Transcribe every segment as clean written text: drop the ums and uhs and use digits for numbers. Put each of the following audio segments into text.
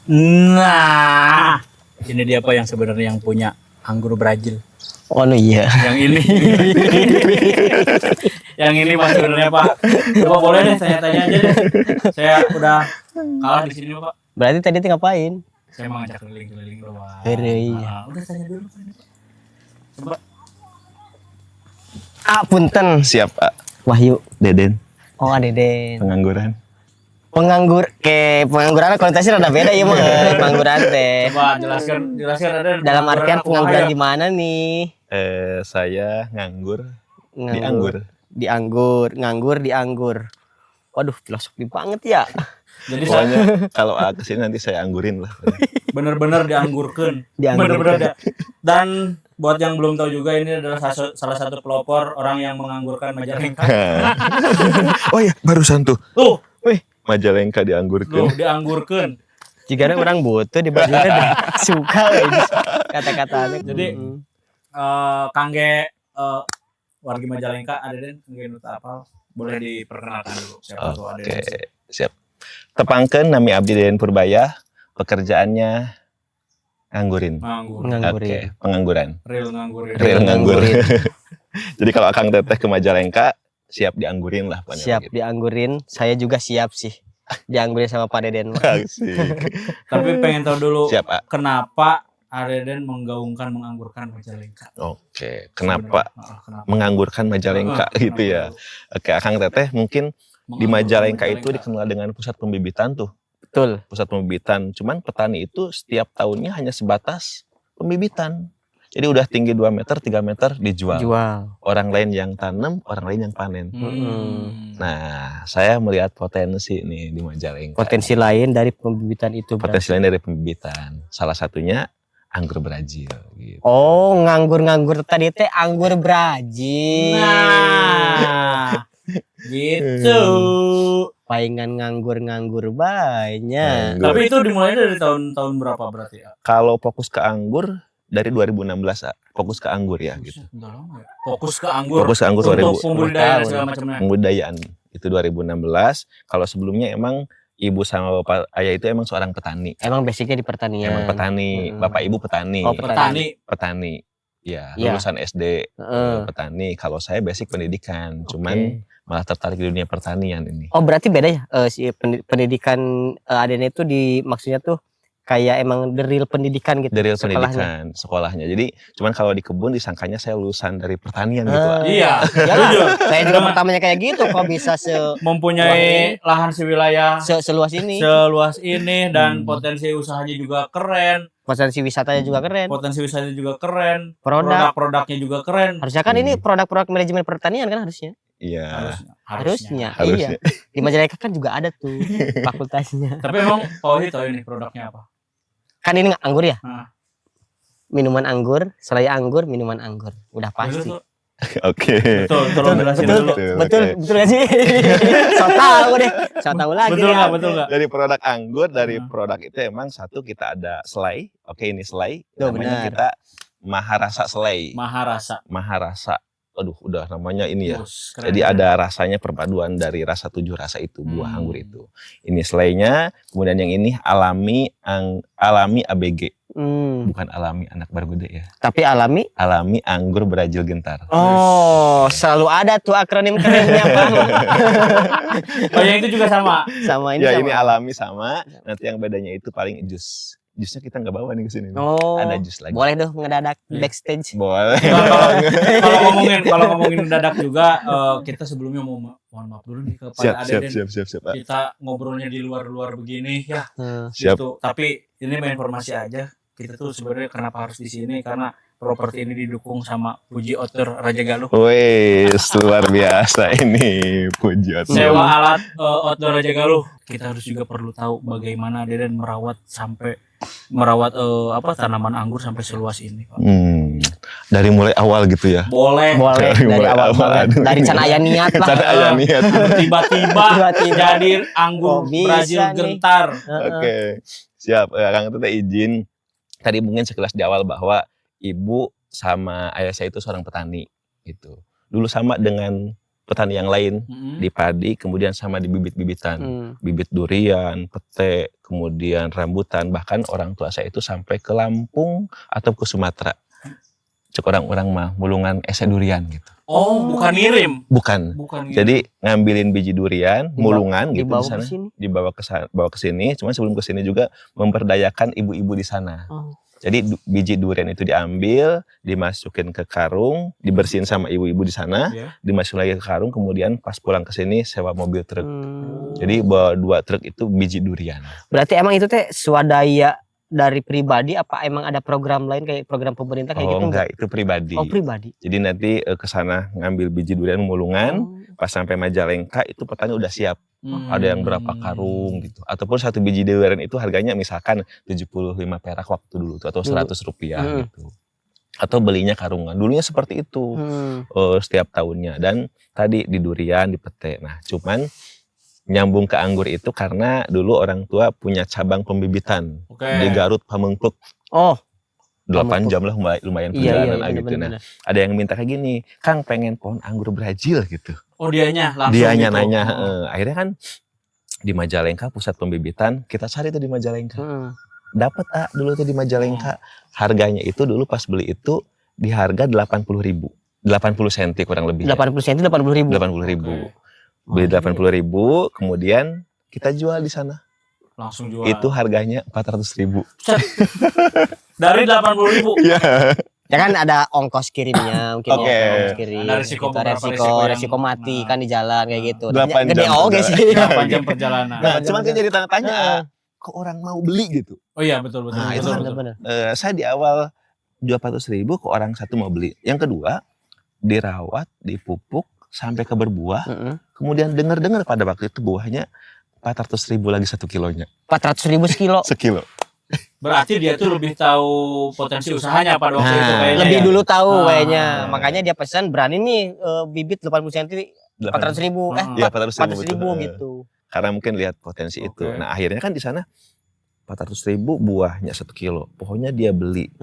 Nah, ini dia Pak yang sebenarnya yang punya anggur Brazil. Oh iya. Yang ini. Yang ini Pak sebenarnya Pak. Coba boleh deh saya tanya aja deh. Saya udah kalah di sini Pak. Berarti tadi tuh ngapain? Saya mau ngajak keliling-keliling doang. Iya. Udah tanya dulu Pak. Coba. Punten. Siap, Pak. Wahyu. Deden, Oh, Deden. pengangguran. Pengangguran konotasinya rada beda ya, Bang. Pengangguran teh. Coba jelaskan ada Dalam artian pengangguran di mana nih? Saya nganggur di Nganggur. anggur. Nganggur di anggur. Waduh, filosofi banget ya. Jadi Pokoknya kalau kesini nanti saya anggurin lah. bener-bener dianggurkan. Dianggurkan. Bener-bener. Dan buat yang belum tahu juga ini adalah salah satu pelopor orang yang menganggurkan Majalengka. Oh ya, barusan tuh. Tuh, Majalengka dianggurkan. dianggurkan. Jika orang butuh di bajunya suka ini kata-katanya. Jadi kangge wargi Majalengka ada den kangge nuta apa? Boleh diperkenalkan dulu siapa tuh ada. Oke, siap. Tepangkeun nami abdi Deden Purbaya, pekerjaannya nganggurin. Nganggurin. Oke, pengangguran. Real nganggurin. Real nganggur. Jadi kalau Akang Teteh ke Majalengka, siap dianggurin lah. pokoknya Siap begitu. dianggurin. Saya juga siap sih. Dianggurin sama Pak Deden. Asik. Tapi pengen tahu dulu Siap, Pak. kenapa Areden menganggurkan Majalengka. Oke, kenapa Kenapa? menganggurkan Majalengka gitu ya? Oke, Akang Teteh mungkin di Majalengka itu dikenal dengan pusat pembibitan tuh. Betul. Pusat pembibitan. Cuman petani itu setiap tahunnya hanya sebatas pembibitan. Jadi udah tinggi 2 meter, 3 meter dijual. Jual. Orang lain yang tanam, orang lain yang panen. Nah, saya melihat potensi nih di Majalengka. Potensi lain dari pembibitan itu. Potensi lain dari pembibitan. Salah satunya anggur Brazil gitu. Oh, nganggur tadi teh anggur Brazil. Nah, gitu. Paingan nganggur banyak. Nganggur. Tapi itu dimulai dari tahun berapa berarti ya? Kalau fokus ke anggur dari 2016, fokus ke anggur ya gitu. Udah lama ya. Fokus ke anggur. Fokus ke anggur Untuk 2000. pembudidayaan segala macamnya. Pembudidayaan itu 2016. Kalau sebelumnya emang ibu sama bapak ayah itu emang seorang petani. Emang basicnya di pertanian. Emang petani, bapak ibu petani. Oh, Petani. Ya, Iya. lulusan SD petani. Kalau saya basic pendidikan, cuman malah tertarik di dunia pertanian ini. Oh, berarti beda ya si pendidikan Aden itu maksudnya tuh kayak emang the real pendidikan gitu. Dari sekolahnya. pendidikan, sekolahnya. Jadi cuman kalau di kebun disangkanya saya lulusan dari pertanian gitu. Pak. Iya. Ya, saya juga pertamanya kayak gitu, kok bisa Mempunyai lahan sewilayah seluas ini. seluas ini dan potensi usahanya juga keren. Potensi wisatanya juga keren. Potensi wisata juga keren. Produk. Produk-produknya juga keren. Harusnya kan ini produk-produk manajemen pertanian kan harusnya. Iya. Harusnya. Harusnya. Iya. Di Majalengka kan juga ada tuh fakultasnya. Tapi emang Pak Wahid tahu ini produknya apa? Kan ini anggur ya? Nah. Minuman anggur, selai anggur, minuman anggur. Udah pasti. Oke. Betul, tolong jelasin dulu. Betul gak sih? So tahu deh. So tahu lagi. Betul ya. nggak? Betul nggak? Dari produk anggur, dari produk itu emang satu kita ada selai. Oke, ini selai. Tuh, Namanya benar. kita Maharasa selai. Maharasa. Aduh, udah namanya ini ya. Bos, keren. Jadi ada rasanya perpaduan dari rasa 7 rasa itu, buah anggur itu. Ini selainya, kemudian yang ini alami ABG. Bukan alami anak baru gede ya. Tapi alami. Alami anggur Brazil Gentar. Oh, selalu ada tuh akronim kerennya Bang. Oh, yang itu juga sama. Sama ini Ya sama. ini alami sama, nanti yang bedanya itu paling jus. Jusnya kita nggak bawa nih ke sini. Oh, Ada jus lagi. boleh dong ngedadak backstage. Boleh. Nah, kalau ngomongin mendadak juga, kita sebelumnya mohon maaf dulu nih kepada Aden. Siap. Pak. Kita ngobrolnya di luar begini ya. Siap. Gitu. Tapi ini main informasi aja. Kita tuh sebenarnya kenapa harus di sini karena properti ini didukung sama Puji Outdoor Raja Galuh. Wes, luar biasa ini Puji Outdoor. Sewa alat outdoor Raja Galuh. Kita harus juga perlu tahu bagaimana Deden merawat tanaman anggur sampai seluas ini, Pak. Dari mulai awal gitu ya. Boleh. Dari mulai awal banget. awal. Dari can aya niat lah. Can aya niat. Tiba-tiba jadi anggur Kok bisa Brazil nih? Gentar. Oke. Siap. Kang Teteh izin. Tadi mungkin sekilas di awal bahwa ibu sama ayah saya itu seorang petani gitu. Dulu sama dengan petani yang lain Mm-mm. di padi, kemudian sama di bibit-bibitan, bibit durian, pete, kemudian rambutan, bahkan orang tua saya itu sampai ke Lampung atau ke Sumatera. Cek orang-orang mah mulungan ese durian gitu. Oh, bukan ngirim. Bukan. Bukan ngirim. Jadi ngambilin biji durian, mulungan gitu di dibawa sana, ke sini. bawa ke sini. Cuman sebelum ke sini juga memberdayakan ibu-ibu di sana. Oh. Jadi biji durian itu diambil, dimasukin ke karung, dibersihin sama ibu-ibu di sana, Iya. dimasukin lagi ke karung, kemudian pas pulang ke sini sewa mobil truk. Hmm. Jadi bawa 2 truk itu biji durian. Berarti emang itu teh swadaya dari pribadi apa emang ada program lain kayak program pemerintah kayak Oh gitu? enggak, itu pribadi. Oh, pribadi. Jadi nanti ke sana ngambil biji durian mulungan, pas sampai Majalengka itu petani udah siap. Ada yang berapa karung gitu. Ataupun satu biji durian itu harganya misalkan 75 perak waktu dulu tuh, atau 100 rupiah gitu. Atau belinya karungan. Dulunya seperti itu setiap tahunnya. Dan tadi di durian, di pete. Nah cuman nyambung ke anggur itu karena dulu orang tua punya cabang pembibitan di Garut Pamengpeuk. Oh. 8 jam lah lumayan perjalanan gitu. Bener. Nah, ada yang minta kayak gini, Kang pengen pohon anggur Brazil gitu. Oh, dianya langsung Dianya gitu. nanya, akhirnya kan di Majalengka pusat pembibitan, kita cari tuh di Majalengka. Dapat dulu tuh di Majalengka. Harganya itu dulu pas beli itu di harga 80.000. 80 senti kurang lebih. 80 senti 80.000. 80.000. Beli 80.000, kemudian kita jual di sana. Langsung jual. Itu harganya 400.000. Dari 80.000. Iya. Ya kan ada ongkos kirimnya mungkin Oke. ya, ongkos kirim. Ada risiko Gitu, beberapa resiko yang- mati nah. kan di jalan kayak gitu. 8 Gede jam oke sih. 8 jam perjalanan. Nah, cuman kan jadi tanya-tanya, kok orang mau beli gitu. Oh iya, betul. Nah, itu kan bener. Saya di awal 400.000 kok orang satu mau beli. Yang kedua, dirawat, dipupuk sampai ke berbuah. Kemudian dengar-dengar pada waktu itu buahnya 400.000 lagi 1 kilonya. 400.000 sekilo. Sekilo. Berarti dia tuh lebih tahu potensi usahanya pada waktu itu kayaknya. Lebih ya. dulu tahu kayaknya. Ah. Makanya dia pesan berani nih bibit 80 cm 400.000. Iya, 400.000 400.000 gitu. Karena mungkin lihat potensi itu. Oke. Nah, akhirnya kan di sana 400.000 buahnya 1 kilo. Pohonnya dia beli.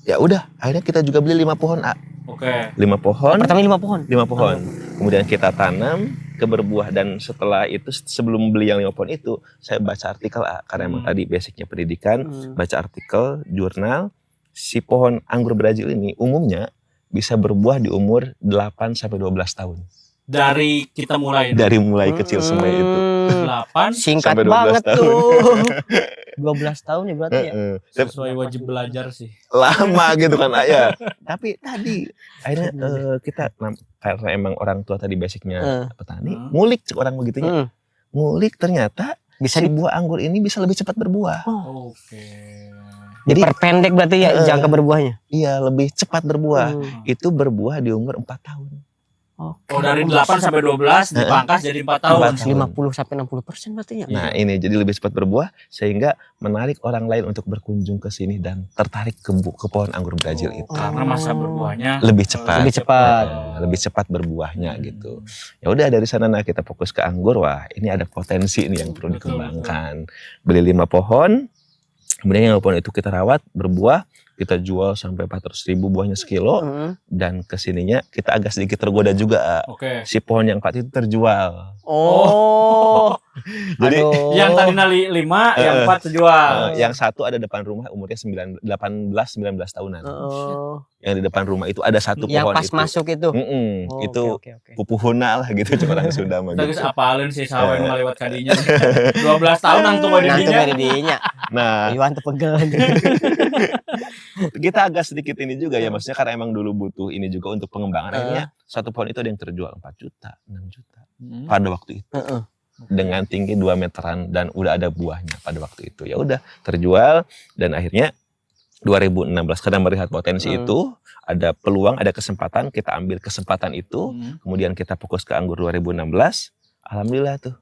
Ya udah, akhirnya kita juga beli 5 pohon, Oke. 5 pohon. Pertama 5 pohon. 5 pohon. Kemudian kita tanam ke berbuah, dan setelah itu sebelum beli yang 5 pohon itu saya baca artikel karena emang tadi basicnya pendidikan, baca artikel jurnal si pohon anggur Brazil ini umumnya bisa berbuah di umur 8 sampai 12 tahun. Dari kita mulai. Dari mulai kecil semua itu. 8 Singkat Sampai 12 banget tahun. tuh. 12 tahun ya berarti ya. sesuai wajib belajar sih. Lama gitu kan ya. Tapi tadi akhirnya kita karena emang orang tua tadi basicnya petani, ngulik orang begitunya. Ngulik ternyata Bisa si buah anggur ini bisa lebih cepat berbuah. Oke. Jadi diperpendek berarti ya jangka berbuahnya. iya, lebih cepat berbuah. Itu berbuah di umur 4 tahun. Oke. Oh, dari 8 sampai 12 dipangkas jadi 4 tahun. 50 sampai 60% berarti ya. Nah, ini jadi lebih cepat berbuah sehingga menarik orang lain untuk berkunjung ke sini dan tertarik ke pohon anggur Brazil itu. Karena masa berbuahnya Lebih cepat. Lebih cepat. Lebih cepat berbuahnya gitu. Ya udah dari sana kita fokus ke anggur. Wah, ini ada potensi nih yang perlu dikembangkan. Beli 5 pohon. Kemudian yang pohon itu kita rawat, berbuah, kita jual sampai 400.000 buahnya sekilo, dan kesininya kita agak sedikit tergoda juga. Oke. Si pohon yang 4 itu terjual. Oh. Jadi Yang tadi 5, yang 4 terjual. yang satu ada depan rumah umurnya 18-19 tahunan. Oh. Yang di depan rumah itu ada satu Yang pohon pas itu. masuk itu. Itu Oke. pupuhuna lah gitu cuma orang Sunda mah Terus gitu. apalin sih sawen melewat kadinya. 12 tahun nangtung di Nanti dinya. dari dinya. Nah, Iwan tuh pegel. kita agak sedikit ini juga ya, maksudnya karena emang dulu butuh ini juga untuk pengembangan. Akhirnya satu pohon itu ada yang terjual 4 juta, 6 juta pada waktu itu. Dengan tinggi 2 meteran dan udah ada buahnya pada waktu itu. Ya udah terjual, dan akhirnya 2016 karena melihat potensi itu, ada peluang, ada kesempatan, kita ambil kesempatan itu, kemudian kita fokus ke anggur 2016. Alhamdulillah tuh.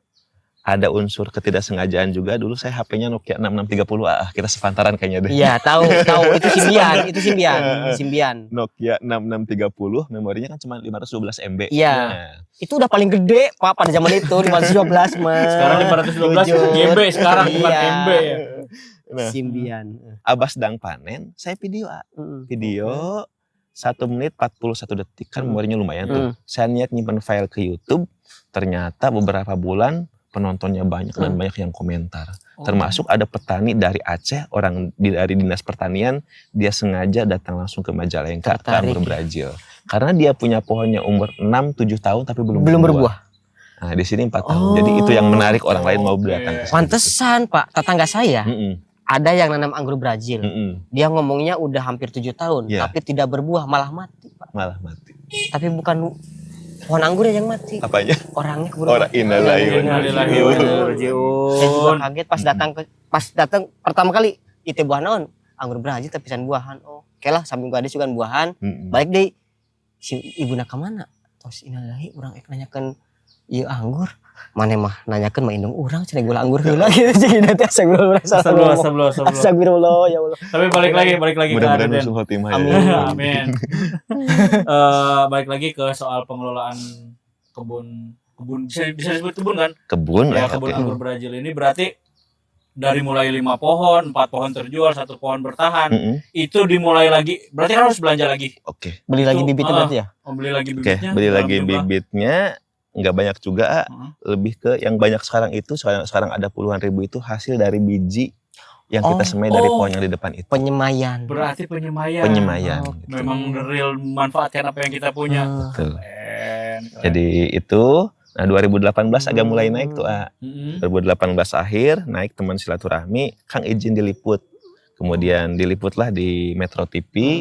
Ada unsur ketidaksengajaan juga, dulu saya HP-nya Nokia 6630 kita sepantaran kayaknya deh. Iya, tahu itu Symbian. Nokia 6630, memorinya kan cuma 512 MB. Iya. Nah, Itu udah paling gede Pak pada zaman itu 512 mah. Sekarang 512 GB sekarang bukan Iya. MB ya. nah, Symbian. Abas dang panen, saya video. 1 menit 41 detik kan memorinya lumayan tuh. Saya niat nyimpen file ke YouTube, ternyata beberapa bulan penontonnya banyak dan banyak yang komentar. Termasuk ada petani dari Aceh, orang dari Dinas Pertanian, dia sengaja datang langsung ke Majalengka, ke anggur Brazil. Karena dia punya pohonnya umur 6-7 tahun tapi belum berbuah. Nah, di sini 4 tahun. Jadi itu yang menarik orang lain mau datang ke sini. Pantesan, Pak, tetangga saya ada yang nanam anggur Brazil. Dia ngomongnya udah hampir 7 tahun, tapi tidak berbuah, malah mati, Pak. Malah mati. Tapi bukan pohon anggurnya yang mati. Apanya? Orangnya keburu. Orang innalillahi wa inna ilaihi raji'un. Saya juga kaget pas datang pertama kali itu buah naon? Anggur Brazil tapi pisan buahan. Oh, oke lah sambil gadis juga buahan. Balik deh si ibu nak kemana? Tos innalillahi urang ek nanyakeun ieu anggur. Mane mah nanyakeun mah indung urang cenah gula anggur heula gitu jadi teh astagfirullah ya Allah. Tapi balik lagi ke Mudah-mudahan Aden. husnul khotimah ya. Amin. Balik lagi ke soal pengelolaan kebun bisa disebut kebun kan? Kebun Ya, lah. kebun Oke. anggur Brazil ini berarti dari mulai 5 pohon, 4 pohon terjual, 1 pohon bertahan. Itu dimulai lagi. Berarti kan harus belanja lagi. Oke. Beli lagi bibitnya berarti ya? Beli lagi Oke, bibitnya. beli dalam lagi jumlah. bibitnya. Nggak banyak juga, lebih ke yang banyak sekarang itu sekarang ada puluhan ribu itu hasil dari biji yang kita semai dari pohon yang di depan itu. Penyemaian. Berarti penyemaian. Penyemaian. Oh, gitu. Memang real manfaatkan apa yang kita punya. Betul. Keren. Jadi itu, nah 2018 agak mulai naik tuh. 2018 akhir naik teman silaturahmi, Kang izin diliput. Kemudian diliputlah di Metro TV,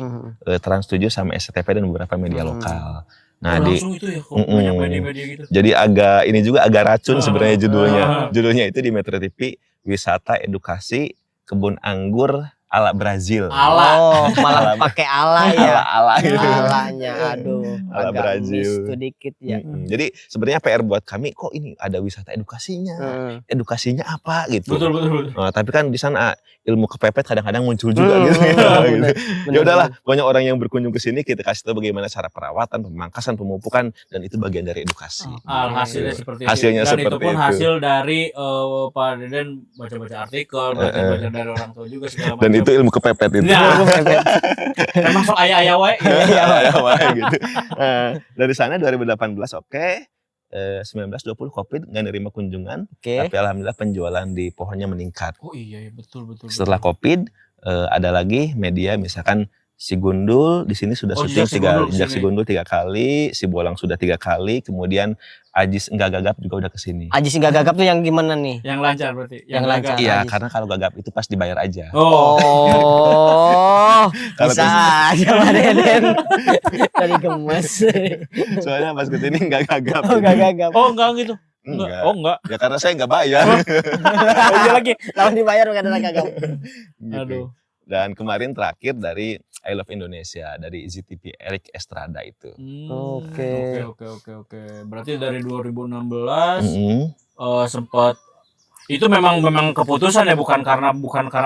Trans 7 sama SCTV dan beberapa media lokal. Nah, langsung itu ya, kok banyak media-media gitu. Jadi agak racun sebenarnya judulnya. Judulnya itu di Metro TV, wisata edukasi kebun anggur ala Brazil. Oh, malah pakai ala ya. Ala gitu. Alanya aduh. Ala agak Brazil. miss sedikit ya. Jadi sebenarnya PR buat kami, kok ini ada wisata edukasinya. Edukasinya apa gitu. Betul. Nah, tapi kan di sana ilmu kepepet kadang-kadang muncul juga gitu. Ya udahlah, pokoknya orang yang berkunjung ke sini kita kasih tahu bagaimana cara perawatan, pemangkasan, pemupukan, dan itu bagian dari edukasi. Hasilnya seperti Hasilnya itu. Dan seperti itu pun itu. hasil dari Pak Deden baca-baca artikel, baca dari orang tua juga segala macam. Dan itu ilmu kepepet itu. Nah, termasuk ayah-ayah wae. Ya, gitu. Dari sana 2018 oke. 19-20 Covid nggak nerima kunjungan. Tapi alhamdulillah penjualan di pohonnya meningkat. Oh iya, betul. Setelah Covid ada lagi media misalkan Si Gundul di sini sudah syuting Si Gundul 3 kali, Si Bolang sudah 3 kali, kemudian Ajis Enggak Gagap juga udah kesini. Ajis Enggak Gagap tuh yang gimana nih? Yang lancar berarti. Yang lancar. Iya, Ajis. karena kalau gagap itu pas dibayar aja. Bisa aja Pak Deden. Dari gemes. Soalnya pas kesini enggak gagap. Enggak gagap. Oh, enggak gitu. Enggak. Oh, enggak. Ya karena saya enggak bayar. Iya lagi. Lawan dibayar enggak ada gagap. Gitu. Aduh. Dan kemarin terakhir dari I Love Indonesia, dari ZTV Eric Estrada itu. Oke. Berarti dari 2016 sempat itu memang keputusan ya, bukan karena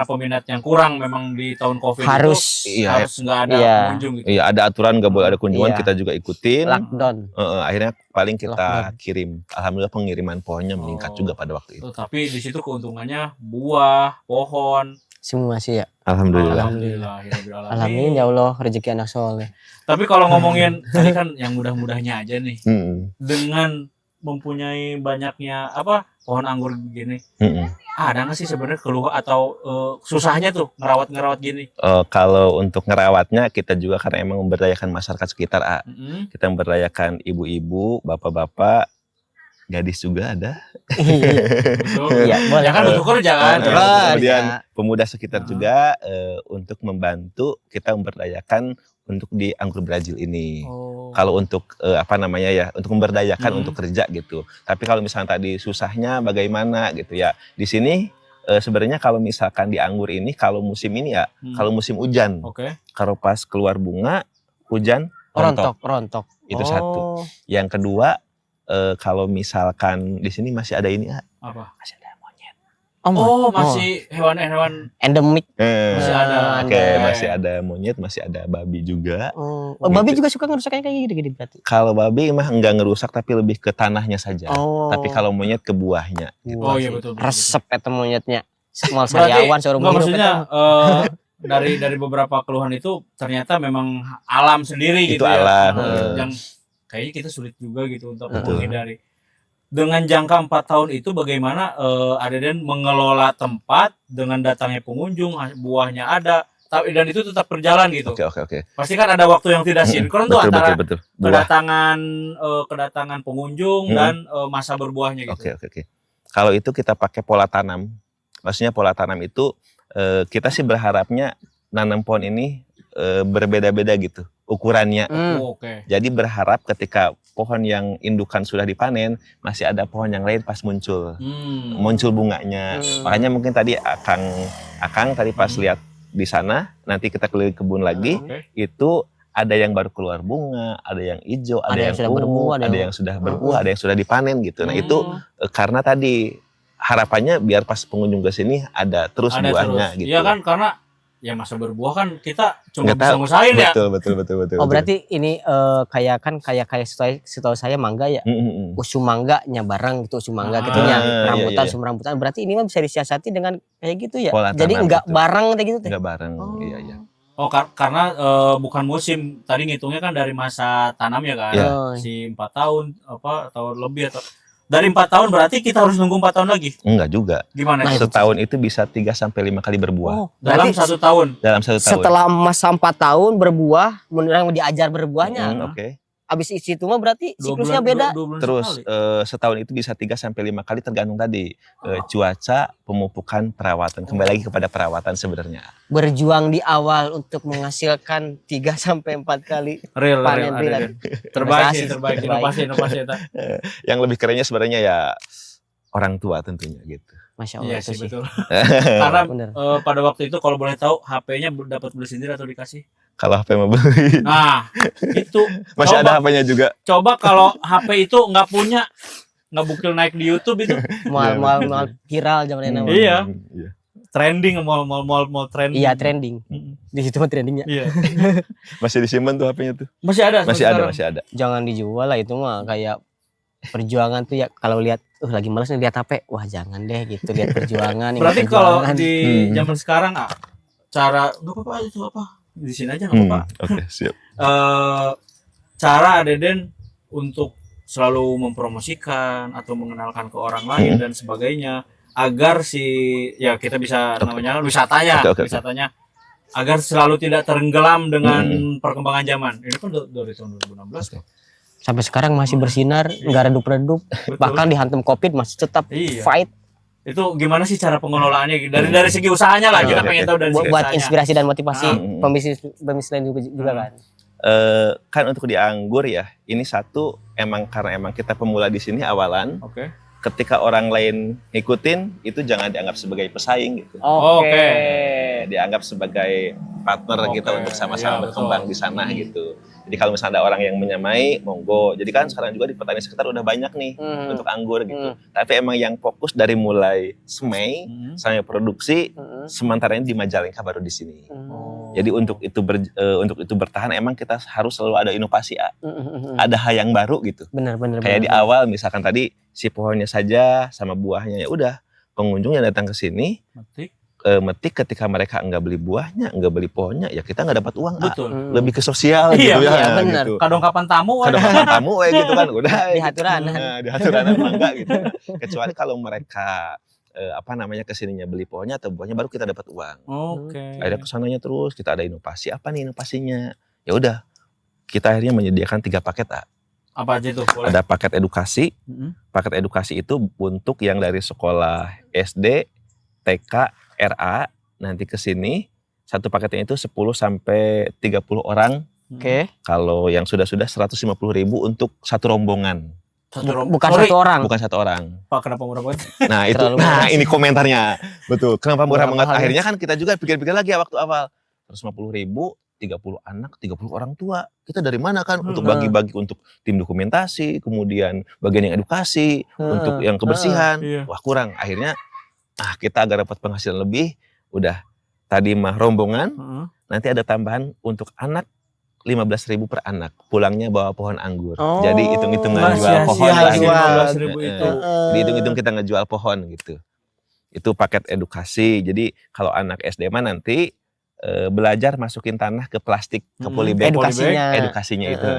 peminat yang kurang, memang di tahun Covid harus nggak ada kunjung gitu. Iya, ada aturan nggak boleh ada kunjungan, kita juga ikutin. Lockdown. Akhirnya paling kita kirim. Alhamdulillah pengiriman pohonnya meningkat juga pada waktu itu. Tapi di situ keuntungannya buah, pohon. Semua sih ya. Alhamdulillah. Alhamdulillah ya Allah, rezeki anak soleh. Tapi kalau ngomongin tadi kan yang mudah-mudahnya aja nih. Dengan mempunyai banyaknya pohon anggur gini. Ada nggak sih sebenarnya keluh atau susahnya tuh ngerawat gini? Kalau untuk ngerawatnya kita juga karena emang memberdayakan masyarakat sekitar. Kita memberdayakan ibu-ibu, bapak-bapak, gadis juga ada. Iya, boleh. Ya kan untuk kerja kan. Kemudian pemuda sekitar juga untuk membantu kita memberdayakan untuk di anggur Brazil ini. Kalau untuk untuk memberdayakan untuk kerja gitu. Tapi kalau misalnya tadi susahnya bagaimana gitu ya. Di sini sebenarnya kalau misalkan di anggur ini kalau musim ini ya, kalau musim hujan. Kalau pas keluar bunga, hujan rontok. Itu satu. Yang kedua, kalau misalkan di sini masih ada ini apa? Masih ada monyet. Masih hewan-hewan endemik. Masih ada. Masih ada monyet, masih ada babi juga. Babi juga suka ngerusaknya kayak gini berarti. Kalau babi mah enggak ngerusak tapi lebih ke tanahnya saja. Tapi kalau monyet ke buahnya. Oh iya betul. Resep eta monyetnya. Mal sariawan suruh maksudnya dari beberapa keluhan itu ternyata memang alam sendiri Itu gitu ya. alam. Yang kayaknya kita sulit juga gitu untuk menghindari. Dengan jangka 4 tahun itu bagaimana Adedan mengelola tempat dengan datangnya pengunjung, buahnya ada, dan itu tetap berjalan gitu. Oke. Pasti kan ada waktu yang tidak sinkron tuh antara betul. kedatangan pengunjung dan masa berbuahnya gitu. Oke. Kalau itu kita pakai pola tanam. Maksudnya pola tanam itu kita sih berharapnya nanam pohon ini berbeda-beda gitu ukurannya. Jadi berharap ketika pohon yang indukan sudah dipanen masih ada pohon yang lain pas muncul bunganya. Makanya mungkin tadi Akang tadi pas lihat di sana, nanti kita keliling kebun lagi, itu ada yang baru keluar bunga, ada yang hijau, ada yang sudah berbuah, ada yang sudah berbuah, ada yang sudah dipanen gitu. Nah itu karena tadi harapannya biar pas pengunjung ke sini ada terus buahnya gitu. Iya kan, karena ya masa berbuah kan kita cuma bisa ngusahain ya. Betul. Oh berarti ini kayak setahu saya mangga ya. Usum mangganya barang gitu, usum mangga gitunya. Rambutan, usum rambutan. Berarti ini mah bisa disiasati dengan kayak gitu ya. Pola jadi enggak bareng kayak gitu teh. Enggak bareng. Iya. Oh karena bukan musim. Tadi ngitungnya kan dari masa tanam ya kan. Si 4 tahun atau lebih atau dari 4 tahun berarti kita harus nunggu 4 tahun lagi? Enggak juga. Gimana? Setahun itu bisa 3-5 kali berbuah. Dalam 1 tahun? Dalam 1 tahun. Setelah masa 4 tahun berbuah, menurut diajar berbuahnya. Oke. Abis isi itu mah berarti siklusnya beda. Terus setahun itu bisa 3-5 kali tergantung tadi cuaca, pemupukan, perawatan. Kembali lagi kepada perawatan sebenarnya. Berjuang di awal untuk menghasilkan 3-4 kali panen. Terbaik inovasi. Yang lebih kerennya sebenarnya ya orang tua tentunya gitu. Masya Allah. Iya sih betul. Karena pada waktu itu kalau boleh tahu HP-nya dapat beli sendiri atau dikasih? Kalau HP mau beli. Nah, itu masih ada HP-nya juga. Coba kalau HP itu nggak punya, nggak bukil naik di YouTube itu. Mal viral zamannya namanya. Iya. Trending, mal trending. Iya, trending. Di situ mah trendingnya. Iya. Masih disimpan tuh HP-nya tuh. Masih ada. Masih ada. Jangan dijual lah itu mah kayak perjuangan tuh ya, kalau lihat lagi malas nih lihat HP, wah jangan deh gitu, lihat perjuangan. Berarti kalau di zaman sekarang cara nggak apa-apa itu di sini aja nggak apa-apa. Oke, siap. Cara Adeden untuk selalu mempromosikan atau mengenalkan ke orang lain dan sebagainya agar ya kita bisa namanya wisatanya agar selalu tidak tenggelam dengan perkembangan zaman. Ini kan dari tahun 2016 kok. Sampai sekarang masih bersinar, nggak redup-redup, bahkan dihantam COVID masih tetap fight. Itu gimana sih cara pengelolaannya dari segi usahanya lah, kita pengen tahu dari segi buat usahanya. Inspirasi dan motivasi pembisnis lain juga kan. Kan untuk di anggur ya, ini satu karena kita pemula di sini awalan. Ketika orang lain ngikutin itu jangan dianggap sebagai pesaing gitu. Dianggap sebagai partner kita untuk sama-sama berkembang di sana gitu. Jadi kalau misalnya ada orang yang menyamai, monggo. Jadi kan sekarang juga di petani sekitar udah banyak nih untuk anggur gitu. Tapi emang yang fokus dari mulai semai sampai produksi, sementara ini di Majalengka baru di sini. Jadi untuk itu bertahan emang kita harus selalu ada inovasi, ada hal yang baru gitu. Benar. Kayak di awal misalkan tadi si pohonnya saja sama buahnya, ya udah pengunjung yang datang ke sini metik ketika mereka enggak beli buahnya, enggak beli pohonnya, ya kita enggak dapat uang. Lebih ke sosial gitu ya. Iya, benar. Gitu. Kadang kapan tamu gitu kan udah di haturanan mangga gitu. Kecuali kalau mereka kesininya beli pohonnya atau buahnya baru kita dapat uang. Akhirnya kesananya terus kita ada inovasi. Apa nih inovasinya? Ya udah kita akhirnya menyediakan 3 paket. Apa aja tuh? Boleh. Ada paket edukasi. Paket edukasi itu untuk yang dari sekolah SD, TK, RA nanti ke sini. Satu paketnya itu 10-30 orang. Kalau yang sudah 150.000 untuk satu rombongan. Bukan satu orang. Pak, kenapa murah banget? Nah itu, ini komentarnya. Betul. Kenapa murah banget? Akhirnya kan kita juga pikir-pikir lagi waktu awal. 150.000, 30 anak, 30 orang tua. Kita dari mana kan untuk bagi-bagi untuk tim dokumentasi, kemudian bagian yang edukasi, untuk yang kebersihan. Wah kurang. Akhirnya kita agar dapat penghasilan lebih, udah tadi mah rombongan, nanti ada tambahan untuk anak 15.000 per anak. Pulangnya bawa pohon anggur. Jadi hitung-hitungan jual pohon lah. 15.000 itu. Dihitung-hitung kita ngejual pohon gitu. Itu paket edukasi. Jadi kalau anak SD mah nanti belajar masukin tanah ke plastik, ke polybag. Edukasinya itu.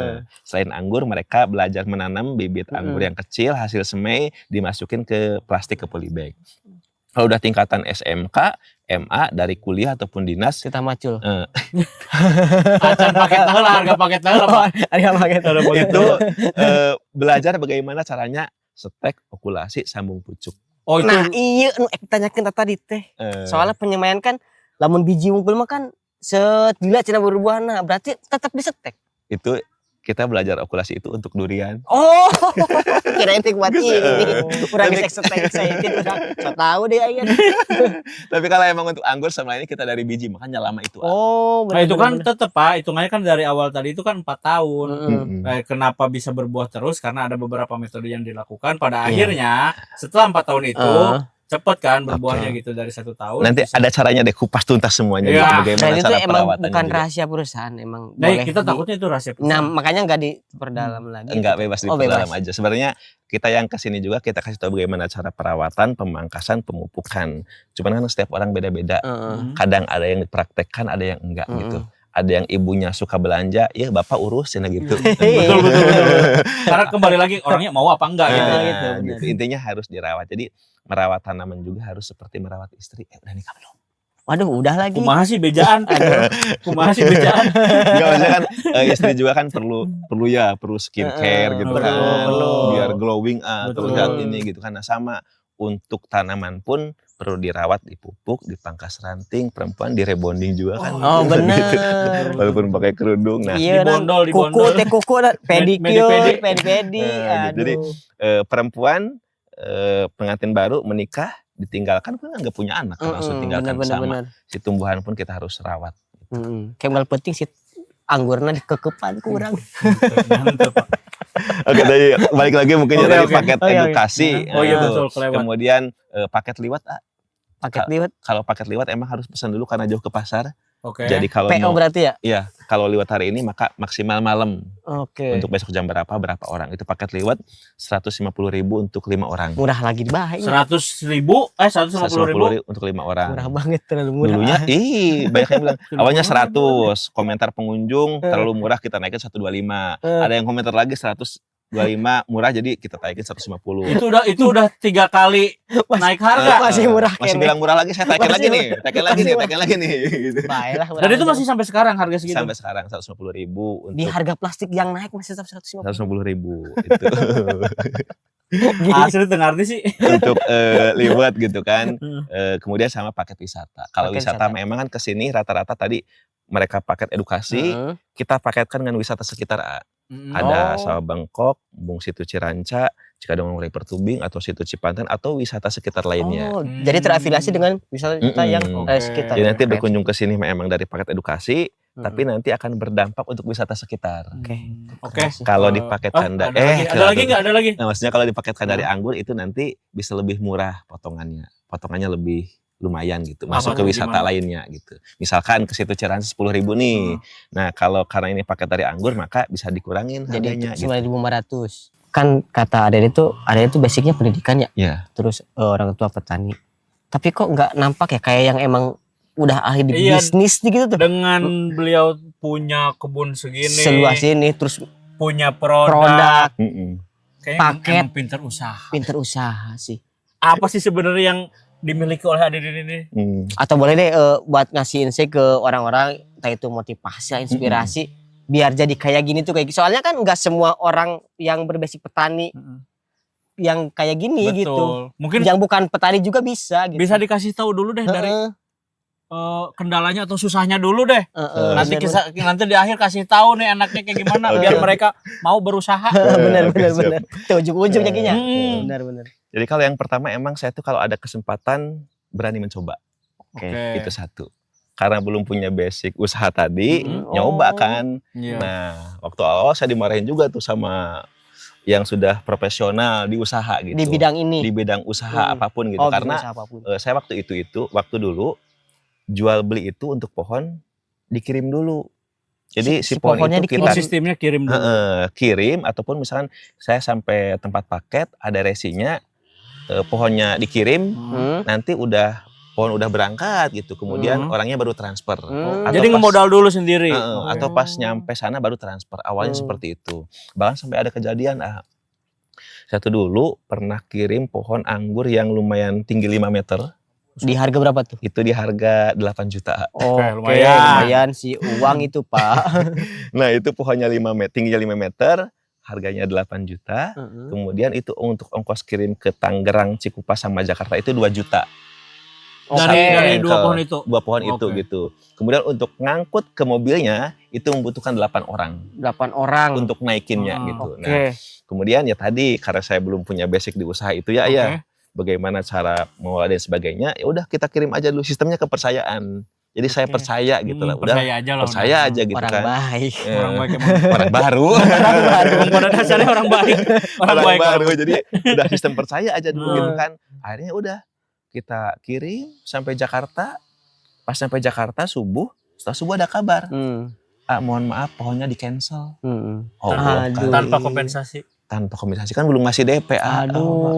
Selain anggur, mereka belajar menanam bibit anggur yang kecil, hasil semai dimasukin ke plastik, ke polybag. Kalau udah tingkatan SMK, MA, dari kuliah ataupun dinas, kita macul. Acan paket tahu harga paket tahu itu belajar bagaimana caranya setek, okulasi, sambung pucuk. Oh itu. Nah iya, tanyakan tadi teh. Soalnya penyemaian kan, lamun biji unggul mah kan sedila cina berbuahna, berarti tetap disetek. Itu kita belajar okulasi itu untuk durian. Oh, kirain tik buat ini. Kurang setek saya itu udah tahu deh aja. Tapi kalau emang untuk anggur sama ini kita dari biji, makanya lama itu. Oh, bener, nah itu kan tetap Pak, hitungannya kan dari awal tadi itu kan 4 tahun. Kenapa bisa berbuah terus? Karena ada beberapa metode yang dilakukan. Pada akhirnya setelah 4 tahun itu cepet kan berbuahnya gitu dari 1 tahun. Nanti ada caranya deh, kupas tuntas semuanya gitu, bagaimana itu cara emang perawatannya. Bukan juga rahasia perusahaan emang. Nah, kita takutnya itu rahasia perusahaan. Nah makanya nggak diperdalam lagi. Enggak, bebas diperdalam aja. Sebenarnya kita yang kesini juga kita kasih tahu bagaimana cara perawatan, pemangkasan, pemupukan. Cuman kan setiap orang beda-beda. Kadang ada yang dipraktekkan, ada yang enggak gitu. Ada yang ibunya suka belanja, ya bapak urusin gitu. Betul. Karena kembali lagi orangnya mau apa enggak gitu. Intinya harus dirawat. Jadi merawat tanaman juga harus seperti merawat istri. Udah nikah belum? Waduh, udah lagi. Kumaha sih bejaan? Kumaha sih bejaan? Enggak, maksudnya kan istri juga kan perlu skincare gitu kan. Biar glowing terlihat ini gitu kan. Nah, sama untuk tanaman pun perlu dirawat, dipupuk, dipangkas ranting, perempuan di rebonding juga kan. Oh benar. Gitu. Walaupun pakai kerudung. Nah, dibondol. Kuku, pedicure, pedi. Jadi perempuan pengantin baru menikah ditinggalkan kan nggak punya anak, langsung tinggalkan sama. Si tumbuhan pun kita harus rawat. Kayak penting si anggurnya dikekepan kurang. Oke, tadi balik lagi mungkin dari paket edukasi. Betul, kemudian paket liwat. Kalau paket liwat emang harus pesan dulu karena jauh ke pasar. Jadi kalau PO berarti ya? Iya, kalau liwat hari ini maka maksimal malam. Untuk besok jam berapa orang. Itu paket liwat 150.000 untuk 5 orang. Murah lagi dibayar. 150.000 untuk 5 orang. Murah banget, terlalu murah. Dulunya banyak yang bilang awalnya 100, komentar pengunjung terlalu murah kita naikin 125. Ada yang komentar lagi 125 murah jadi kita naikin 150. Itu udah 3 kali naik harga. Masih murah. Masih bilang murah lagi, saya taikin lagi nih. Gitu. Dan itu masih sampai sekarang harga segitu. Sampai sekarang 150.000 untuk di harga plastik yang naik masih tetap 150.000 itu. Asli ngerti sih. Untuk liwat gitu kan. Kemudian sama paket wisata. Kalau wisata memang kan kesini rata-rata tadi mereka paket edukasi, kita paketkan dengan wisata sekitar. Ada Sawah Bangkok, Bung Situ Ciranca, Cikadong River Tubing atau Situ Cipanten atau wisata sekitar lainnya. Jadi terafiliasi dengan wisata yang sekitar. Jadi nanti berkunjung ke sini memang dari paket edukasi, tapi nanti akan berdampak untuk wisata sekitar. Oke. Kalau dipaketkan ada lagi. Nah, maksudnya kalau dipaketkan dari anggur itu nanti bisa lebih murah potongannya. Potongannya lebih lumayan gitu, masuk ke wisata lainnya gitu. Misalkan ke Situ Ciranca 10.000 nih. Nah, kalau karena ini paket dari anggur maka bisa dikurangin harganya. Jadi 9.500. Kan kata Aden itu basicnya pendidikan ya. Iya. Terus orang tua petani. Tapi kok nggak nampak ya kayak yang emang udah ahli di bisnis gitu tuh. Dengan beliau punya kebun segini. Seluas ini terus punya produk. Paket. Emang pinter usaha sih. Apa sih sebenarnya yang dimiliki oleh Aden ini? Atau boleh deh buat ngasih insight ke orang-orang, entah itu motivasi, inspirasi, biar jadi kayak gini tuh kayak gitu. Soalnya kan nggak semua orang yang berbasic petani yang kayak gini. Betul. Gitu. Mungkin yang bukan petani juga bisa. Gitu. Bisa dikasih tahu dulu deh dari kendalanya atau susahnya dulu deh. Nanti di akhir kasih tahu nih enaknya kayak gimana biar mereka mau berusaha. Benar. Itu ujung-ujungnya kayaknya. Benar. Jadi kalau yang pertama emang saya tuh kalau ada kesempatan berani mencoba. Itu satu. Karena belum punya basic usaha tadi, nyoba kan. Nah, waktu awal saya dimarahin juga tuh sama yang sudah profesional di usaha gitu. Di bidang ini. Di bidang usaha apapun gitu. Karena saya waktu dulu jual beli itu untuk pohon dikirim dulu. Jadi si pohon itu kita sistemnya kirim dulu. Kirim ataupun misalkan saya sampai tempat paket ada resinya, pohonnya dikirim, nanti udah pohon udah berangkat gitu, kemudian orangnya baru transfer. Atau Jadi ngemodal dulu sendiri. Atau pas nyampe sana baru transfer. Awalnya seperti itu. Bahkan sampai ada kejadian, satu dulu pernah kirim pohon anggur yang lumayan tinggi 5 meter. Di harga berapa tuh? Itu di harga 8 juta. Lumayan sih uang itu, Pak. Nah, itu pohonnya tingginya 5 meter, harganya 8 juta. Kemudian itu untuk ongkos kirim ke Tangerang, Cikupa sama Jakarta itu 2 juta. Dari dua pohon itu. Dua pohon itu gitu. Kemudian untuk ngangkut ke mobilnya itu membutuhkan 8 orang. 8 orang untuk naikinnya gitu. Nah, kemudian ya tadi karena saya belum punya basic di usaha itu ya bagaimana cara mengelola dan sebagainya, ya udah kita kirim aja dulu, sistemnya kepercayaan. Jadi saya percaya gitu lah. Udah percaya aja gitu orang kan. Baik. Orang baik. Orang baru. Pada dasarnya orang baik. Orang baru. Jadi udah sistem percaya aja dulu gitu kan. Akhirnya udah kita kirim sampai Jakarta. Pas sampai Jakarta subuh, setelah subuh ada kabar. Mohon maaf pohonnya di cancel. Tanpa kompensasi. Tanpa kompensasi kan belum masih DP.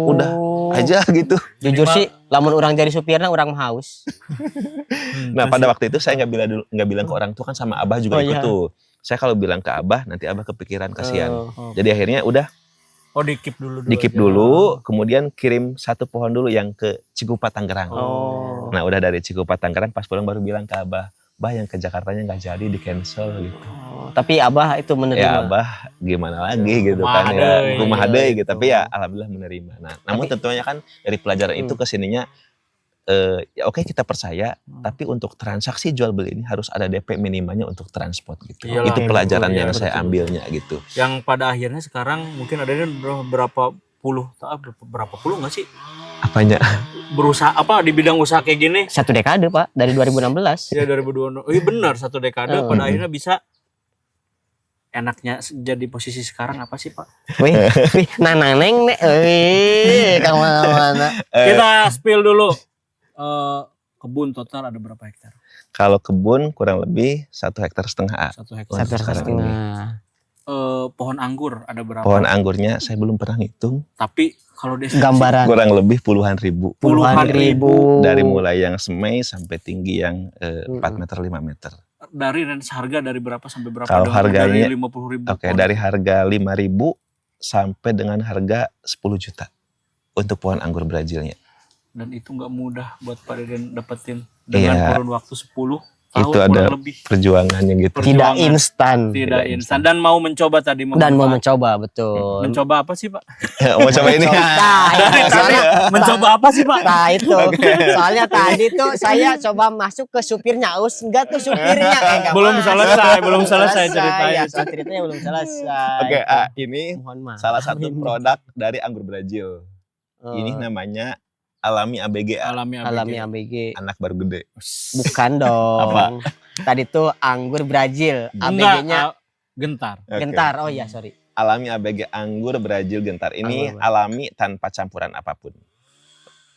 Udah aja gitu. Jujur sih, lamun orang jadi supirnya orang haus. Nah pada waktu itu saya nggak bilang ke orang tua kan, sama Abah juga ikut tuh. Saya kalau bilang ke Abah nanti Abah kepikiran, kasihan. Jadi akhirnya udah. Dikip dulu, kemudian kirim 1 pohon dulu yang ke Cikupa Tangerang. Nah udah dari Cikupa Tangerang pas pulang baru bilang ke Abah, Bah yang ke Jakartanya nggak jadi, di cancel gitu. Tapi Abah itu menerima. Ya Abah gimana lagi gitu kan ya, rumah adai gitu. Tapi ya alhamdulillah menerima. Nah namun tentunya kan dari pelajaran itu kesininya ya oke kita percaya, tapi untuk transaksi jual beli ini harus ada DP minimalnya untuk transport gitu. Iyalah, itu pelajaran yang saya ambilnya gitu. Yang pada akhirnya sekarang mungkin adanya berapa puluh nggak sih? Apanya? Berusaha di bidang usaha kayak gini? 1 dekade Pak, dari 2016. Iya 2020. Iya benar 1 dekade pada akhirnya bisa. Enaknya jadi posisi sekarang apa sih Pak? Wih, nanang kemana-mana. Kita spill dulu. Kebun total ada berapa hektar? Kalau kebun kurang lebih 1,5 hektar. 1,5 hektar. Pohon anggur ada berapa? Pohon anggurnya saya belum pernah ngitung. Tapi kalau gambaran kurang lebih puluhan ribu. Dari mulai yang semai sampai tinggi yang 4 meter 5 meter. Dari harga dari berapa sampai berapa? Kalau harganya dari 50.000. Oke, dari harga 5.000 sampai dengan harga 10 juta untuk pohon anggur Brazilnya. Dan itu nggak mudah buat Pak Deden dapetin dengan kurun waktu 10 tahun itu ada lebih. Perjuangannya gitu. Tidak instan. Tidak instan. Dan mau mencoba tadi. Dan mau mencoba, betul. Mencoba apa sih Pak? Mau coba ini. Mencoba apa sih Pak? Nah itu. Soalnya tadi tuh saya coba masuk ke supirnya. Enggak tuh supirnya. Belum selesai ceritanya. Ceritanya belum selesai. Oke, ini salah satu produk dari anggur Brazil. Ini namanya Alami ABG. Alami ABG. Anak baru gede. Bukan dong. Apa? Tadi tuh anggur Brazil. ABG-nya Gentar. Okay. Gentar. Oh iya, sorry. Alami ABG anggur Brazil Gentar. Ini alami tanpa campuran apapun.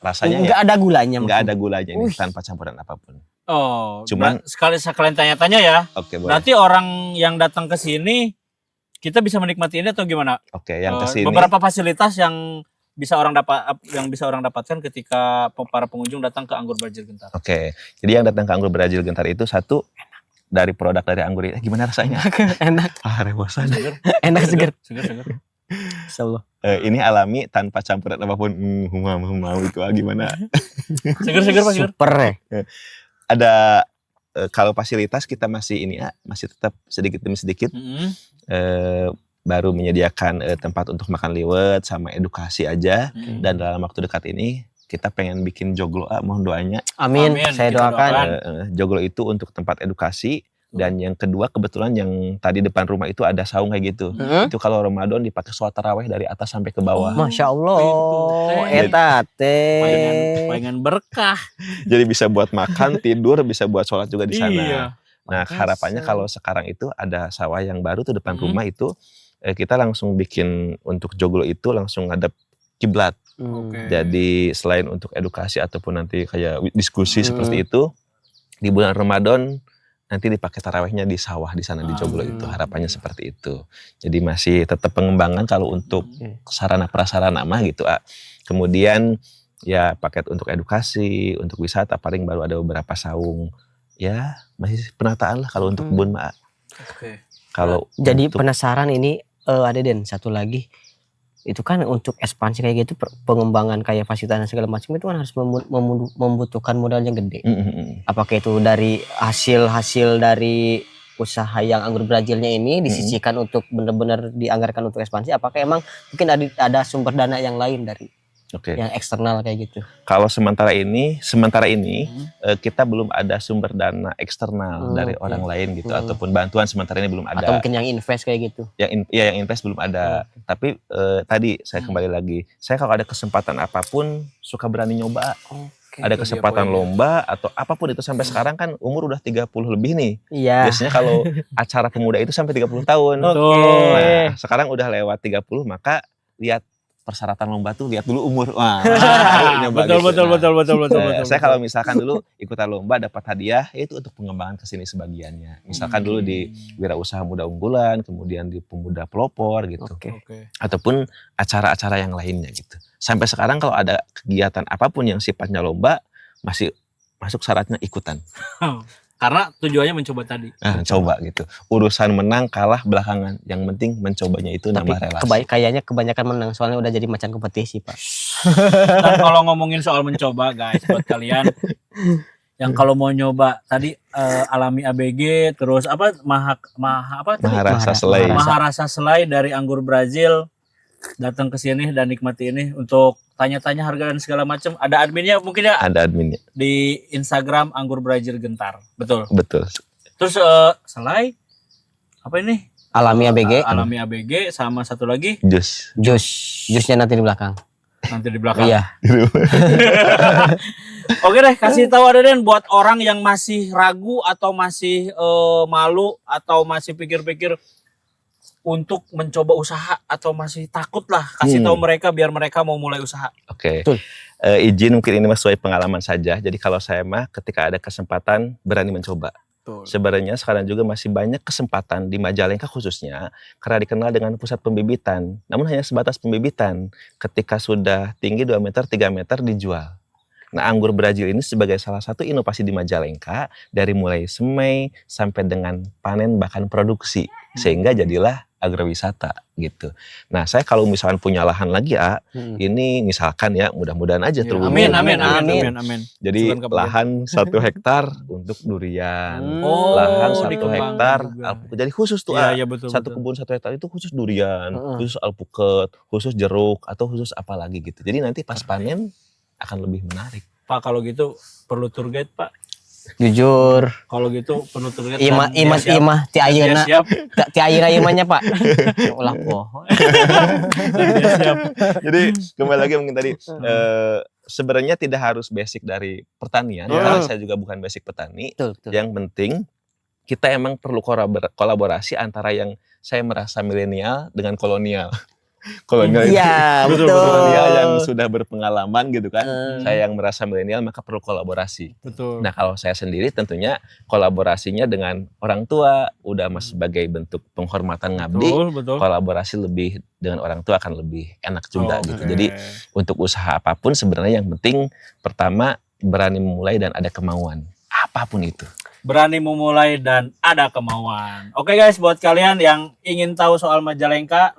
Rasanya enggak ada gulanya. Enggak ada gulanya ini, tanpa campuran apapun. Oh, cuman sekalian tanya-tanya ya. Oke, boleh. Berarti orang yang datang ke sini kita bisa menikmati ini atau gimana? Oke, yang ke sini beberapa fasilitas yang bisa orang dapatkan ketika para pengunjung datang ke Anggur Brazil Gentar. Oke. Jadi yang datang ke Anggur Brazil Gentar itu satu dari produk dari anggur ini. Gimana rasanya? Enak. Rewosan. Enak seger. Insyaallah. Ini alami tanpa campuran apapun. Mau itu gimana? Seger Pak. Super ya. Ada kalau fasilitas kita masih masih tetap sedikit demi sedikit. Baru menyediakan tempat untuk makan liwet sama edukasi aja. Dan dalam waktu dekat ini kita pengen bikin joglo, mohon doanya. Amin. Saya doakan. Joglo itu untuk tempat edukasi. Dan yang kedua kebetulan yang tadi depan rumah itu ada saung kayak gitu. Itu kalau Ramadan dipakai sholat tarawih dari atas sampai ke bawah. Masya Allah. Eta teh. Pengen berkah. Jadi bisa buat makan, tidur, bisa buat sholat juga di sana. Iya. Nah harapannya kalau sekarang itu ada sawah yang baru tuh depan rumah itu. Kita langsung bikin untuk joglo itu langsung ngadep kiblat. Jadi selain untuk edukasi ataupun nanti kayak diskusi seperti itu, di bulan Ramadan nanti dipakai tarawihnya di sawah di sana di joglo itu. Harapannya seperti itu. Jadi masih tetap pengembangan kalau untuk sarana prasarana mah gitu. Kemudian Ya paket untuk edukasi, untuk wisata paling baru ada beberapa saung. Ya masih penataan lah kalau untuk kebun mah. Oke. Kalau Jadi penasaran ini ada Den satu lagi. Itu kan untuk ekspansi kayak gitu pengembangan kayak fasilitas dan segala macam itu kan harus membutuhkan modal yang gede. Apakah itu dari hasil dari usaha yang anggur Brazilnya ini disisihkan untuk benar-benar dianggarkan untuk ekspansi, apakah emang mungkin ada sumber dana yang lain dari yang eksternal kayak gitu? Kalau sementara ini kita belum ada sumber dana eksternal dari orang lain gitu, ataupun bantuan sementara ini belum ada. Atau mungkin yang invest kayak gitu? Yang invest belum ada. Tapi tadi saya kembali lagi, saya kalau ada kesempatan apapun suka berani nyoba. Ada kesempatan lomba atau apapun itu, sampai sekarang kan umur udah 30 lebih nih. Iya. Biasanya kalau acara pemuda itu sampai 30 tahun. Nah, sekarang udah lewat 30, maka lihat persyaratan lomba tuh, lihat dulu umur. Wah, betul. Saya kalau misalkan dulu ikutan lomba dapat hadiah, itu untuk pengembangan kesini sebagiannya. Misalkan dulu di Wirausaha Muda Unggulan, kemudian di Pemuda Pelopor gitu. Ataupun acara-acara yang lainnya gitu. Sampai sekarang kalau ada kegiatan apapun yang sifatnya lomba, masih masuk syaratnya ikutan. Karena tujuannya mencoba tadi. Coba gitu. Urusan menang kalah belakangan. Yang penting mencobanya itu nambah relasi. Kayaknya kebanyakan menang, soalnya udah jadi macam kompetisi, Pak. Dan kalau ngomongin soal mencoba, guys, buat kalian yang kalau mau nyoba tadi alami ABG, terus apa Maharasa Selai dari anggur Brazil, datang ke sini dan nikmati ini. Untuk tanya-tanya harga dan segala macam, ada adminnya mungkin ya? Ada adminnya. Di Instagram Anggur Brazil Gentar. Betul. Terus Selai apa ini? Alami ABG. Alami ABG sama satu lagi Jusnya nanti di belakang. Iya. Oke deh, kasih tahu ada Den buat orang yang masih ragu atau masih malu atau masih pikir-pikir untuk mencoba usaha atau masih takut lah, kasih tahu mereka biar mereka mau mulai usaha. Izin mungkin ini sesuai pengalaman saja. Jadi kalau saya mah ketika ada kesempatan berani mencoba. Sebenarnya sekarang juga masih banyak kesempatan di Majalengka khususnya karena dikenal dengan pusat pembibitan. Namun hanya sebatas pembibitan. Ketika sudah tinggi 2 meter, 3 meter dijual. Nah, anggur Brazil ini sebagai salah satu inovasi di Majalengka dari mulai semai sampai dengan panen bahkan produksi. Sehingga jadilah agrowisata gitu. Nah, saya kalau misalkan punya lahan lagi ini misalkan ya mudah-mudahan aja Amin. Jadi lahan 1 hektar untuk durian, lahan 1 hektar alpukat. Jadi khusus tuh satu kebun 1 hektar itu khusus durian, khusus alpukat, khusus jeruk atau khusus apa lagi gitu. Jadi nanti pas panen akan lebih menarik. Pak, kalau gitu perlu tour guide, Pak. Jujur. Kalau gitu perlu tour guide. Imah ti ayeuna. Ti ayeuna imahnya, Pak. Ulah pohon. Jadi kembali lagi mungkin tadi sebenarnya tidak harus basic dari pertanian karena saya juga bukan basic petani. Betul. Yang penting kita emang perlu kolaborasi antara yang saya merasa milenial dengan kolonial. Iya, betul. Kolonial yang sudah berpengalaman gitu kan. Saya yang merasa milenial, maka perlu kolaborasi. Betul. Nah, kalau saya sendiri tentunya kolaborasinya dengan orang tua udah sebagai bentuk penghormatan ngabdi. Betul. Kolaborasi lebih dengan orang tua akan lebih enak juga gitu. Jadi untuk usaha apapun sebenarnya yang penting pertama berani memulai dan ada kemauan. Apapun itu. Berani memulai dan ada kemauan. Oke guys, buat kalian yang ingin tahu soal Majalengka,